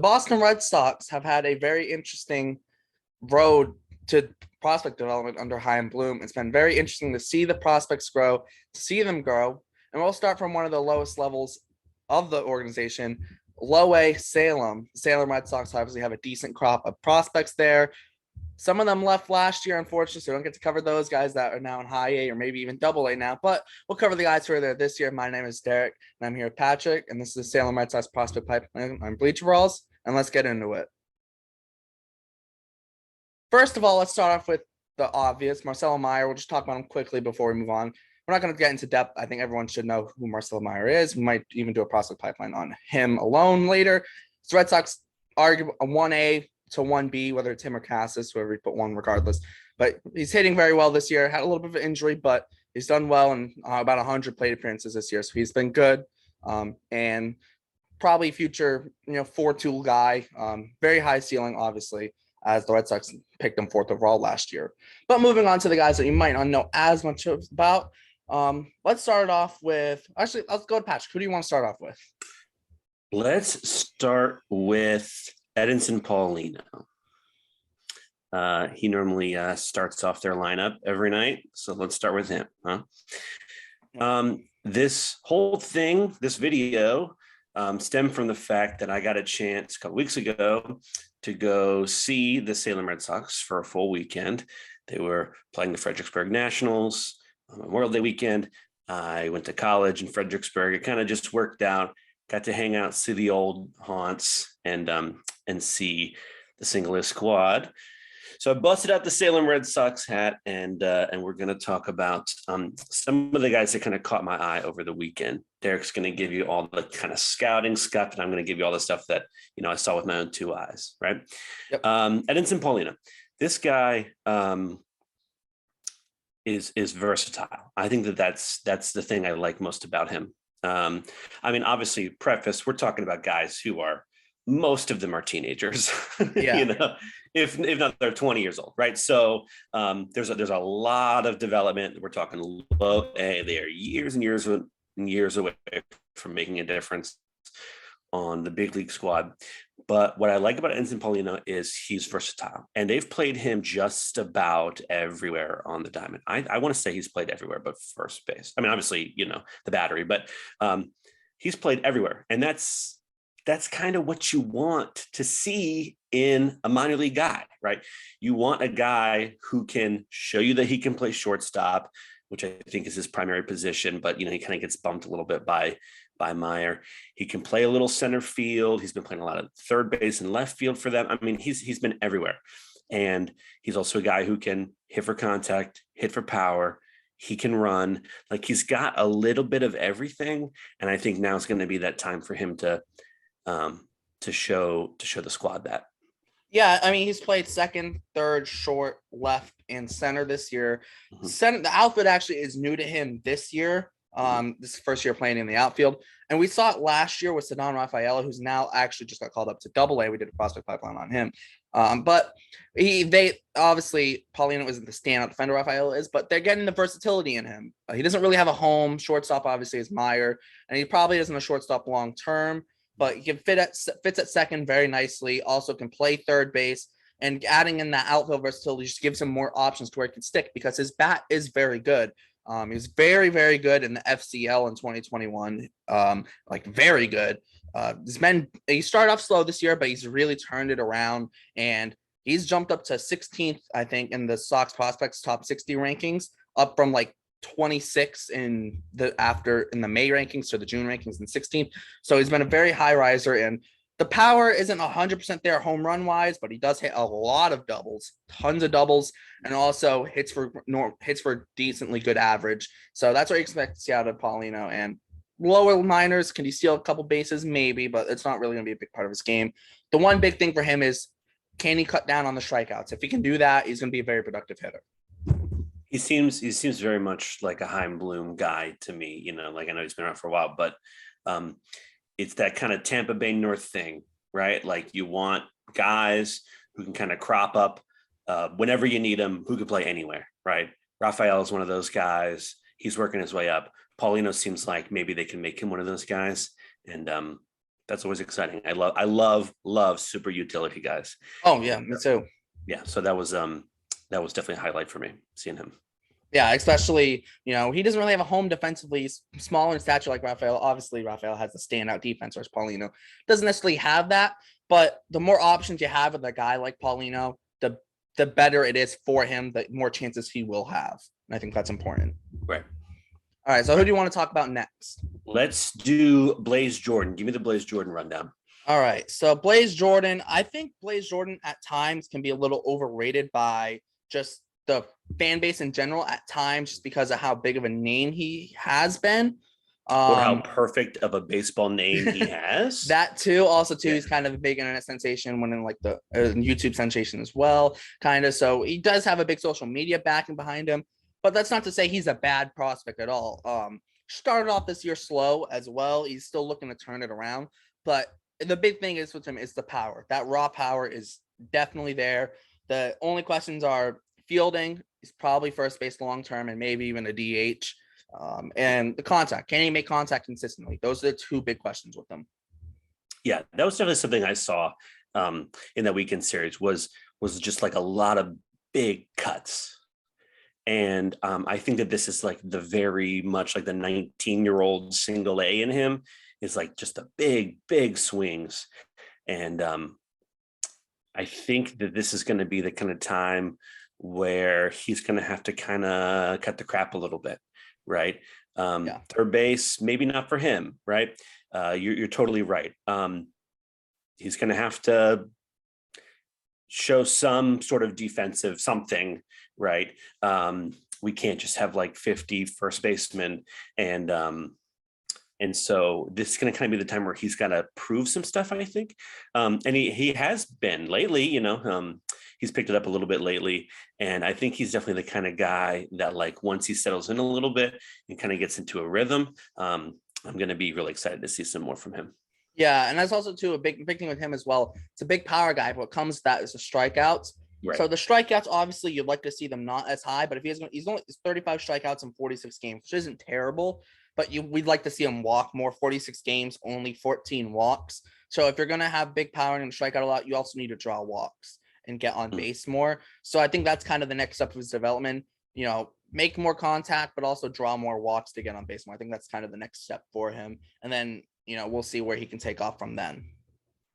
Boston Red Sox have had a very interesting road to prospect development under Chaim Bloom. It's been very interesting to see the prospects grow, to see them grow. And we'll start from one of the lowest levels of the organization, low A Salem. Salem Red Sox obviously have a decent crop of prospects there. Some of them left last year, unfortunately, so we don't get to cover those guys that are now in high A or maybe even double A now. But we'll cover the guys who are there this year. My name is Derek, and I'm here with Patrick, and this is the Salem Red Sox prospect pipeline. I'm Bleacher Brawls, and let's get into it. First of all, let's start off with the obvious. Marcello Meyer. We'll just talk about him quickly before we move on. We're not going to get into depth. I think everyone should know who Marcello Meyer is. We might even do a prospect pipeline on him alone later. So Red Sox argue a 1A to 1B, whether it's him or Cassis, whoever you put one regardless. But he's hitting very well this year. Had a little bit of an injury, but he's done well in about 100 plate appearances this year. So he's been good and probably future, 4-tool guy. Very high ceiling, obviously, as the Red Sox picked him 4th overall last year. But moving on to the guys that you might not know as much about. Let's start off with, actually, let's go to Patrick. Who do you want to start off with? Let's start with Edinson Paulina. He normally starts off their lineup every night. So let's start with him. This whole thing, this video, stemmed from the fact that I got a chance a couple weeks ago to go see the Salem Red Sox for a full weekend. They were playing the Fredericksburg Nationals on Memorial Day weekend. I went to college in Fredericksburg. It kind of just worked out. Got to hang out, see the old haunts, and see the single A squad. So I busted out the Salem Red Sox hat, and we're going to talk about some of the guys that kind of caught my eye over the weekend. Derek's going to give you all the kind of scouting stuff, and I'm going to give you all the stuff that I saw with my own 2 eyes. Right? Yep. Edinson Paulina, this guy is versatile. I think that's the thing I like most about him. Obviously, preface, we're talking about guys who are, most of them are teenagers. Yeah. If not, they're 20 years old, right? So there's a lot of development. We're talking low A. They are years and years away from making a difference on the big league squad. But what I like about Edinson Paulina is he's versatile, and they've played him just about everywhere on the diamond. I want to say he's played everywhere but first base. Obviously, the battery, but he's played everywhere. And that's kind of what you want to see in a minor league guy, right? You want a guy who can show you that he can play shortstop, which I think is his primary position, but he kind of gets bumped a little bit by Meyer. He can play a little center field. He's been playing a lot of third base and left field for them. He's been everywhere. And he's also a guy who can hit for contact, hit for power. He can run. Like, he's got a little bit of everything. And I think now is going to be that time for him to show the squad that. Yeah, he's played second, third, short, left, and center this year. Mm-hmm. The outfield actually is new to him this year. This is first year playing in the outfield. And we saw it last year with Ceddanne Rafaela, who's now actually just got called up to Double A. We did a prospect pipeline on him. But they obviously, Paulina isn't the standout defender Rafaela is, but they're getting the versatility in him. He doesn't really have a home. Shortstop obviously is Meyer, and he probably isn't a shortstop long term, but he can fits at second very nicely. Also can play third base, and adding in that outfield versatility just gives him more options to where he can stick, because his bat is very good. He was very, very good in the FCL in 2021. Very good. He started off slow this year, but he's really turned it around, and he's jumped up to 16th, I think, in the Sox prospects top 60 rankings, up from 26 in the May rankings to the June rankings and 16th. So he's been a very high riser, and the power isn't 100% there home run wise, but he does hit a lot of doubles, tons of doubles, and also hits for decently good average. So that's what you expect to see out of Paulino. And lower minors, can he steal a couple bases? Maybe, but it's not really going to be a big part of his game. The one big thing for him is, can he cut down on the strikeouts? If he can do that, he's going to be a very productive hitter. He seems very much like a Chaim Bloom guy to me. I know he's been around for a while, but it's that kind of Tampa Bay North thing, right? Like, you want guys who can kind of crop up whenever you need them, who can play anywhere, right? Rafael is one of those guys. He's working his way up. Paulino seems like maybe they can make him one of those guys. And That's always exciting. I love super utility guys. Oh yeah, me too. Yeah, so that was definitely a highlight for me seeing him. Yeah, especially, he doesn't really have a home defensively. He's small in stature like Rafael. Obviously, Rafael has the standout defense, whereas Paulino doesn't necessarily have that. But the more options you have with a guy like Paulino, the better it is for him, the more chances he will have. And I think that's important. Right. All right, so who do you want to talk about next? Let's do Blaze Jordan. Give me the Blaze Jordan rundown. All right, so Blaze Jordan, I think Blaze Jordan at times can be a little overrated by just the fan base in general at times, just because of how big of a name he has been. Or how perfect of a baseball name he has. That too. Also, too, he's kind of a big internet sensation, winning like the YouTube sensation as well, kind of. So he does have a big social media backing behind him, but that's not to say he's a bad prospect at all. Started off this year slow as well. He's still looking to turn it around, but the big thing is with him is the power. That raw power is definitely there. The only questions are fielding. He's probably first base long term and maybe even a DH. And the contact. Can he make contact consistently? Those are the two big questions with him. Yeah, that was definitely something I saw in that weekend series was just like a lot of big cuts. And I think that this is like the very much like the 19-year-old single A in him is like just the big swings. And I think that this is going to be the kind of time where he's going to have to kind of cut the crap a little bit, right? Third base, maybe not for him, right? You're totally right. He's going to have to show some sort of defensive something, right? We can't just have like 50 first basemen, and so this is going to kind of be the time where he's got to prove some stuff, I think. And he has been lately, he's picked it up a little bit lately. And I think he's definitely the kind of guy that like once he settles in a little bit and kind of gets into a rhythm, I'm going to be really excited to see some more from him. Yeah, and that's also too a big thing with him as well. It's a big power guy. What comes to that is the strikeouts. Right. So the strikeouts, obviously, you'd like to see them not as high, but if he's only 35 strikeouts in 46 games, which isn't terrible, but we'd like to see him walk more. 46 games, only 14 walks. So if you're gonna have big power and strike out a lot, you also need to draw walks and get on base more. So I think that's kind of the next step of his development. Make more contact, but also draw more walks to get on base more. I think that's kind of the next step for him. And then we'll see where he can take off from then.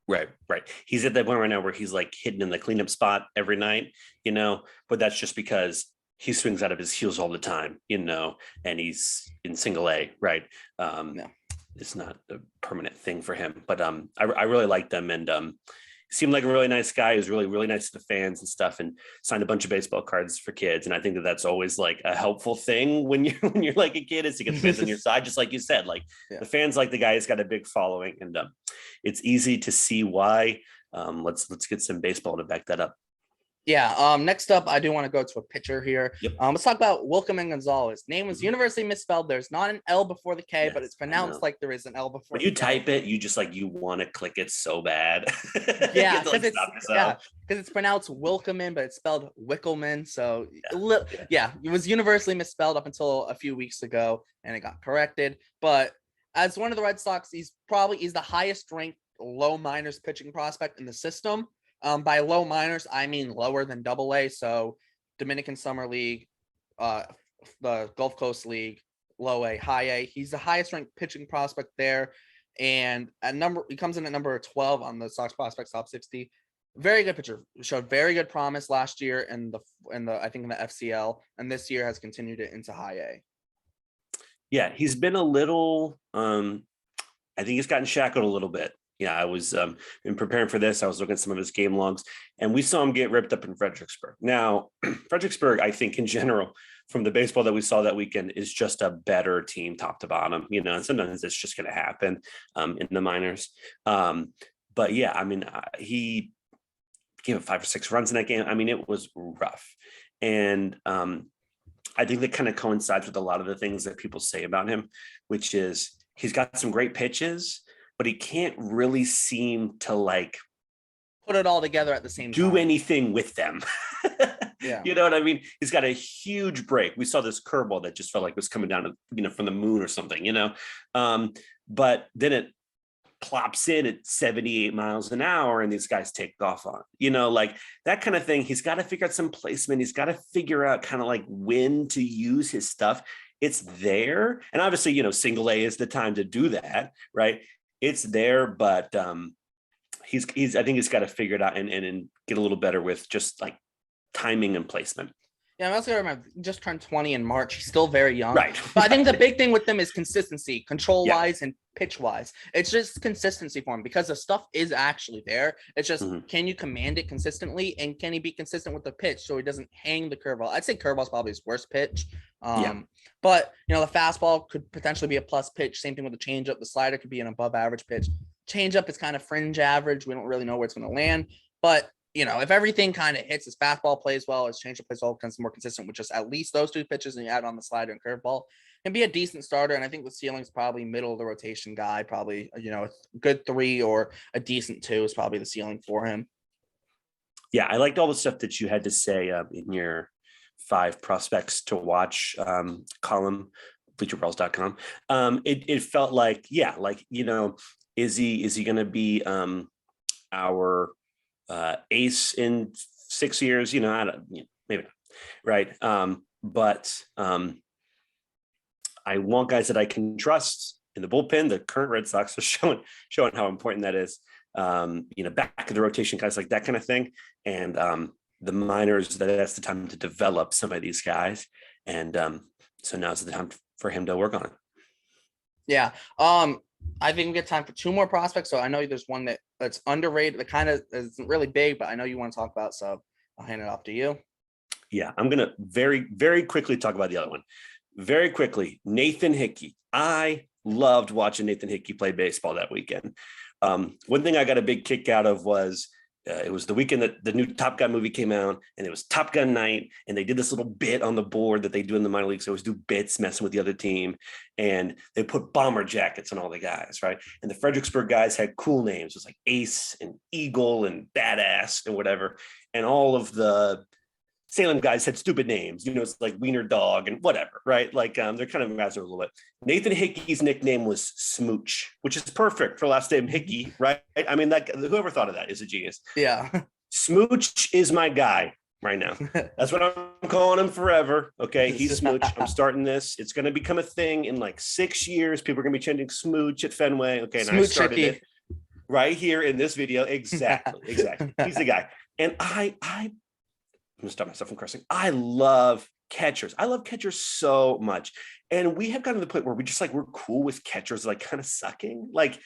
Right. He's at that point right now where he's like hidden in the cleanup spot every night, but that's just because he swings out of his heels all the time, and he's in single A, right? It's not a permanent thing for him, but I really like them, and seemed like a really nice guy. He was really, really nice to the fans and stuff, and signed a bunch of baseball cards for kids. And I think that that's always like a helpful thing when you're like a kid, is to get the fans on your side, just like you said. Like the fans like the guy who's got a big following, and it's easy to see why. Let's get some baseball to back that up. Yeah. Next up, I do want to go to a pitcher here. Yep. Let's talk about Wilkerman Gonzalez. Name was universally misspelled. There's not an L before the K, but it's pronounced like there is an L before. When you type it, you just like you want to click it so bad. Yeah, because it's pronounced Wilkerman, but it's spelled Wickelman. So it was universally misspelled up until a few weeks ago, and it got corrected. But as one of the Red Sox, he's the highest ranked low minors pitching prospect in the system. By low minors, I mean lower than AA. So Dominican Summer League, the Gulf Coast League, low A, high A. He's the highest ranked pitching prospect there. And he comes in at number 12 on the Sox Prospects Top 60. Very good pitcher. Showed very good promise last year in the I think in the FCL, and this year has continued it into high A. Yeah, he's been a little I think he's gotten shackled a little bit. Yeah, I was in preparing for this. I was looking at some of his game logs, and we saw him get ripped up in Fredericksburg. Now, Fredericksburg, I think in general, from the baseball that we saw that weekend, is just a better team top to bottom. And sometimes it's just going to happen in the minors. But yeah, I mean, he gave up 5 or 6 runs in that game. I mean, it was rough, and I think that kind of coincides with a lot of the things that people say about him, which is he's got some great pitches, but he can't really seem to like put it all together at the same time. Do anything with them. Yeah. You know what I mean? He's got a huge break. We saw this curveball that just felt like it was coming down to, from the moon or something, but then it plops in at 78 miles an hour and these guys take off on it. You know, like that kind of thing. He's got to figure out some placement. He's got to figure out kind of like when to use his stuff. It's there. And obviously, you know, single A is the time to do that, right? It's there, but he's I think he's got to figure it out and get a little better with just like timing and placement. Yeah, I also got to remember, he just turned 20 in March. He's still very young. Right. But I think the big thing with them is consistency, control-wise Yeah. and pitch-wise. It's just consistency for him because the stuff is actually there. It's just, can you command it consistently? And can he be consistent with the pitch so he doesn't hang the curveball? I'd say curveball is probably his worst pitch. But, you know, the fastball could potentially be a plus pitch. Same thing with the changeup. The slider could be an above-average pitch. Changeup is kind of fringe average. We don't really know where it's going to land. But you know, if everything kind of hits, his fastball plays well, his changeup plays well, becomes more consistent with just at least those two pitches, and you add on the slider and curveball, and be a decent starter. And I think the ceiling's probably middle of the rotation guy, probably, you know, a good 3 or a decent 2 is probably the ceiling for him. Yeah, I liked all the stuff that you had to say in your 5 prospects to watch column, bleacherbrawls.com. It felt like, yeah, like, you know, is he going to be our ace in 6 years? You know, I don't, you know, maybe not, right? But I want guys that I can trust in the bullpen. The current Red Sox are showing how important that is. You know, back of the rotation guys, like that kind of thing, and the minors, that's the time to develop some of these guys, and so now's the time for him to work on it. Yeah. I think we get time for 2 more prospects. So I know there's one that's underrated, that kind of isn't really big, but I know you want to talk about, so I'll hand it off to you. Yeah, I'm going to very, very quickly talk about the other one. Very quickly, Nathan Hickey. I loved watching Nathan Hickey play baseball that weekend. One thing I got a big kick out of was it was the weekend that the new Top Gun movie came out, and it was Top Gun night, and they did this little bit on the board that they do in the minor leagues. They always do bits messing with the other team, and they put bomber jackets on all the guys, right? And the Fredericksburg guys had cool names. It was like Ace and Eagle and Badass and whatever. And all of the Salem guys had stupid names, you know, it's like Wiener Dog and whatever, right? Like they're kind of guys a little bit. Nathan Hickey's nickname was Smooch, which is perfect for last name Hickey, right? I mean, that whoever thought of that is a genius. Yeah. Smooch is my guy right now. That's what I'm calling him forever. Okay, he's Smooch. I'm starting this. It's going to become a thing in like 6 years. People are going to be chanting Smooch at Fenway. Okay, and I started it right here in this video. Exactly. He's the guy. And I'm gonna stop myself from cursing. I love catchers. I love catchers so much. And we have gotten to the point where we're cool with catchers like kind of sucking like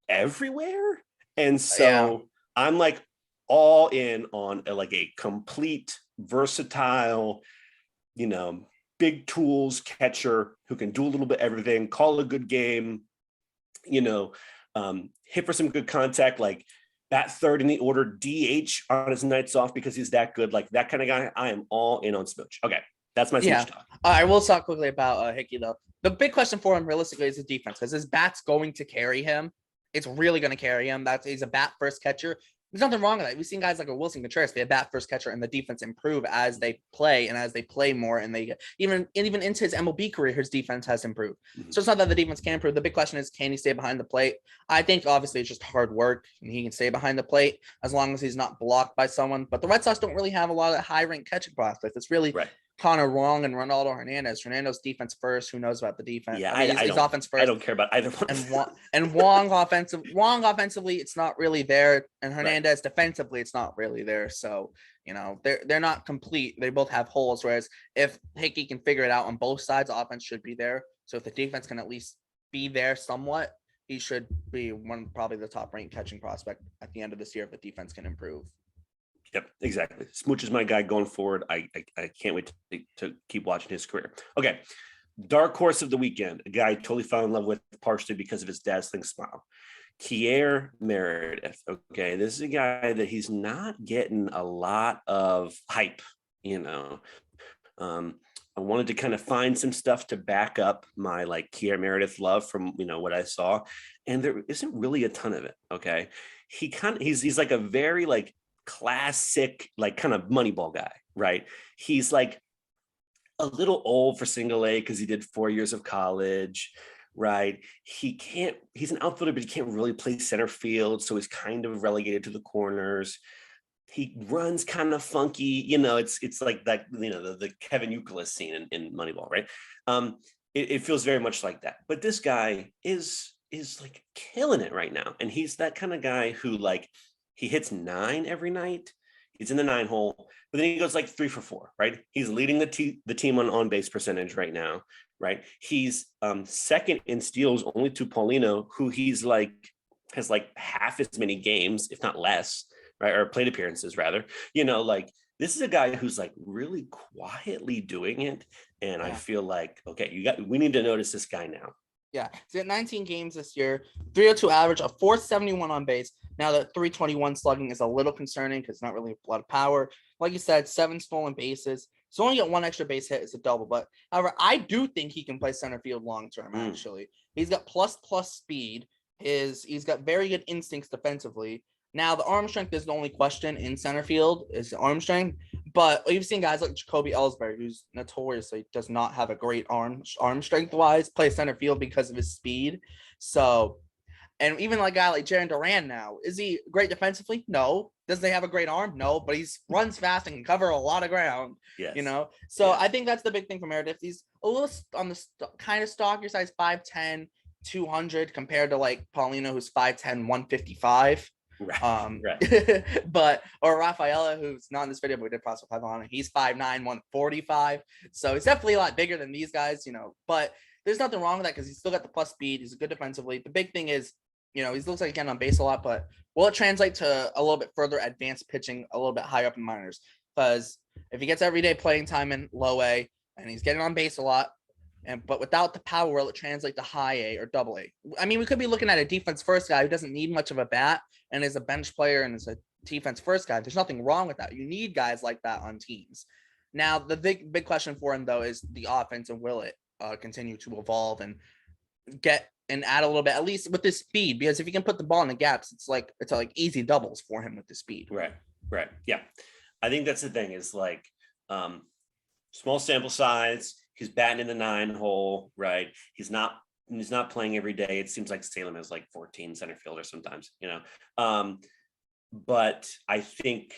everywhere. And so I'm like all in on a complete, versatile, you know, big tools catcher who can do a little bit of everything, call a good game, you know, hit for some good contact, like bat third in the order, DH on his nights off because he's that good, like that kind of guy. I am all in on Smooch. Okay, that's my Smooch talk. I will talk quickly about Hickey though. The big question for him realistically is his defense, because his bat's going to carry him. It's really going to carry him. He's a bat first catcher. There's nothing wrong with that. We've seen guys like a Wilson Contreras be a bat first catcher, and the defense improve as they play and as they play more, and they even into his MLB career, his defense has improved. So it's not that the defense can improve. The big question is, can he stay behind the plate? I think obviously it's just hard work, and he can stay behind the plate as long as he's not blocked by someone. But the Red Sox don't really have a lot of high ranked catching prospects. It's really Connor Wong and Ronaldo Hernandez. Hernando's defense first. Who knows about the defense? Yeah, I mean, he's offense first. I don't care about either one. And Wong offensively, it's not really there. And Hernandez defensively, it's not really there. So, you know, they're not complete. They both have holes. Whereas if Hickey can figure it out on both sides, offense should be there. So if the defense can at least be there somewhat, he should be probably the top ranked catching prospect at the end of this year if the defense can improve. Yep, exactly. Smooch is my guy going forward. I can't wait to keep watching his career. Okay, dark horse of the weekend, a guy I totally fell in love with partially because of his dazzling smile. Kierr Meredith. Okay, this is a guy that he's not getting a lot of hype, you know. I wanted to kind of find some stuff to back up my like Kierr Meredith love from, you know, what I saw, and there isn't really a ton of it. Okay, he's like a very like classic like kind of Moneyball guy, right? He's like a little old for single A because he did 4 years of college, right? He's an outfielder, but he can't really play center field. So he's kind of relegated to the corners. He runs kind of funky, it's like that, the Kevin Youkilis scene in Moneyball, right? It feels very much like that. But this guy is like killing it right now. And he's that kind of guy who like, he hits 9 every night. He's in the 9 hole, but then he goes like 3 for 4, right? He's leading the team on base percentage right now, right? He's second in steals only to Paulino, who has like half as many games, if not less, right? Or plate appearances rather, like this is a guy who's like really quietly doing it. And I feel like, okay, we need to notice this guy now. Yeah, he's got 19 games this year, 302 average, a 471 on base. Now that 321 slugging is a little concerning because it's not really a lot of power. Like you said, 7 stolen bases. So only get 1 extra base hit is a double. But however, I do think he can play center field long term. Actually, he's got plus speed. He's got very good instincts defensively. Now the arm strength is the only question in center field is the arm strength. But you've seen guys like Jacoby Ellsbury, who's notoriously does not have a great arm strength wise, play center field because of his speed. So, and even like a guy like Jarren Duran now, is he great defensively? No. Does he have a great arm? No, but he runs fast and can cover a lot of ground. Yes. So I think that's the big thing for Meredith. He's a little on the kind of stockier size, 5'10", 200 compared to like Paulino, who's 5'10", 155. Right. or Rafaela, who's not in this video, but we did Prospect 5 on him. He's 5'9", 145. So he's definitely a lot bigger than these guys, but there's nothing wrong with that because he's still got the plus speed. He's good defensively. The big thing is, he looks like he can on base a lot, but will it translate to a little bit further advanced pitching a little bit higher up in minors? Because if he gets everyday playing time in low A and he's getting on base a lot, but without the power, will it translate to high A or double A? I mean, we could be looking at a defense first guy who doesn't need much of a bat and is a bench player and is a defense first guy. There's nothing wrong with that. You need guys like that on teams. Now, the big question for him, though, is the offense, and will it continue to evolve and get and add a little bit, at least with his speed? Because if you can put the ball in the gaps, it's like easy doubles for him with the speed. Right. Yeah. I think that's the thing is like small sample size. He's batting in the 9 hole, right? He's not playing every day. It seems like Salem has like 14 center fielders sometimes, but I think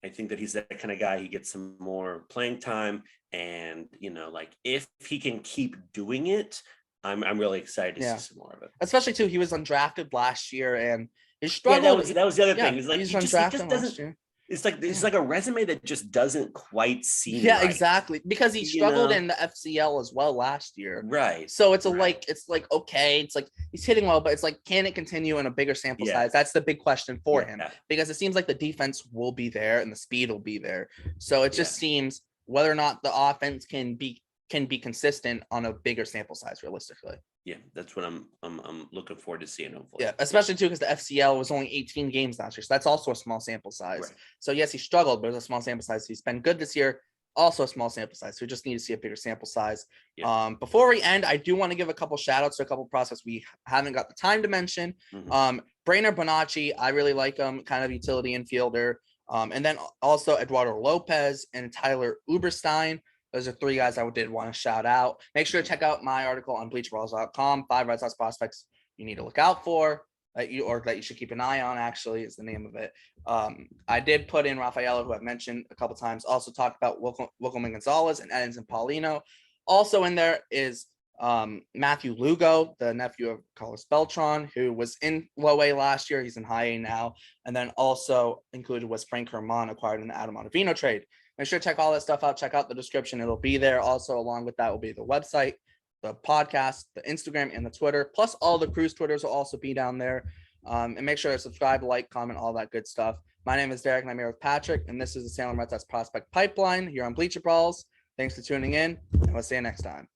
that he's that kind of guy. He gets some more playing time, and like if he can keep doing it, I'm really excited to see some more of it. Especially too, he was undrafted last year and he struggled. That was the other thing. He's like, he's he just doesn't. It's like a resume that just doesn't quite seem right. Exactly, because he struggled in the FCL as well last year, right? So it's okay, it's like he's hitting well, but it's like, can it continue in a bigger sample size? That's the big question for him, because it seems like the defense will be there and the speed will be there. So it just seems whether or not the offense can be consistent on a bigger sample size realistically. Yeah, that's what I'm looking forward to seeing. Hopefully. Yeah, especially too because the FCL was only 18 games last year, so that's also a small sample size. Right. So yes, he struggled, but it was a small sample size. He's been good this year, also a small sample size. So we just need to see a bigger sample size. Yeah. Before we end, I do want to give a couple shout outs to a couple of prospects we haven't got the time to mention. Brainer Bonacci, I really like him, kind of utility infielder. And then also Eduardo Lopez and Tyler Uberstein. Those are 3 guys I did want to shout out. Make sure to check out my article on BleacherBrawls.com. 5 Red Sox prospects you need to look out for, that you should keep an eye on, actually, is the name of it. I did put in Rafaela, who I've mentioned a couple times. Also talked about Wilkelman Gonzalez and Edinson Paulino. Also in there is Matthew Lugo, the nephew of Carlos Beltran, who was in low A last year. He's in high A now. And then also included was Frank Herman, acquired in the Adam Ottavino trade. Make sure to check all that stuff out. Check out the description. It'll be there. Also, along with that will be the website, the podcast, the Instagram, and the Twitter. Plus, all the crew's Twitters will also be down there. And make sure to subscribe, like, comment, all that good stuff. My name is Derek, and I'm here with Patrick, and this is the Salem Red Sox Prospect Pipeline here on Bleacher Brawls. Thanks for tuning in, and we'll see you next time.